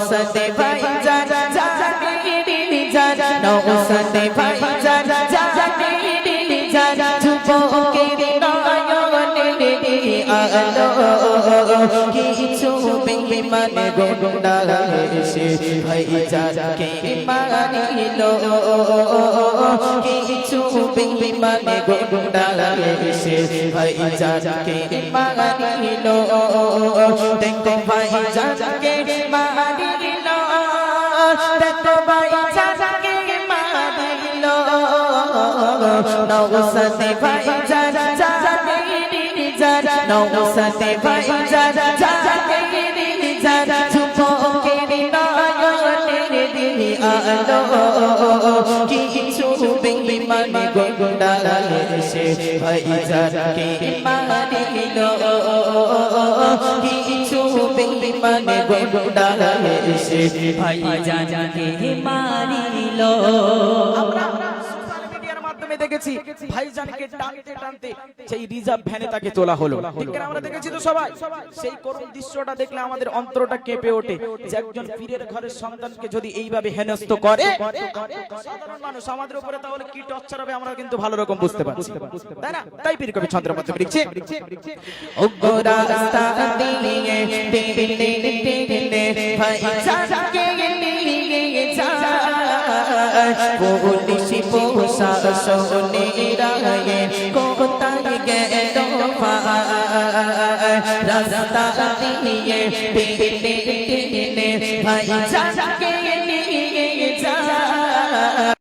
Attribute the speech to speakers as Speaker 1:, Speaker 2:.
Speaker 1: নওশাদ ভাইজান জামিরি জান নওশাদ ভাইজান জামিরি জান যুবকের নয়নে আলো কিছু বেঈমান গুন্ডা এসে ভাইজানকে মারিল কিছু বেঈমান গুন্ডা এসে ভাইজানকে মারিল দেখো ভাইজানকে মারিল দেখো ভাইজানকে মারিল নওশাদ ভাইজান জামিরি জান নওশাদ ভাইজান জামিরি জান যুবকের নয়নে আলো কিছু বেঈমান গুন্ডা এসে ভাইজানকে মারিল কিছু বেঈমান গুন্ডা এসে ভাইজানকে মারিল।
Speaker 2: দেখেছি ভাইজানকে টানতে টানতে সেই রিজার্ভ ভ্যানে তাকে তোলা হলো, ঠিক না? আমরা দেখেছি তো সবাই। সেই করুণ দৃশ্যটা দেখলে আমাদের অন্তরটা কেঁপে ওঠে যে একজন পীরের ঘরের সন্তানকে যদি এইভাবে হেনস্থ করে সাধারণ মানুষ আমাদের উপরে তাহলে কি টর্চার হবে আমরা কিন্তু ভালো রকম বুঝতে পারছি, তাই না? তাই পীর কবি ছন্দের মধ্যে লিখছে ওগো রাস্তা দিয়ে ভাইজানকে নিয়ে যায় পুলিশ প্রশাসনের রায়ে কোথায় গেল রাস্তা দিয়ে ভাইজানকে নিয়ে যায়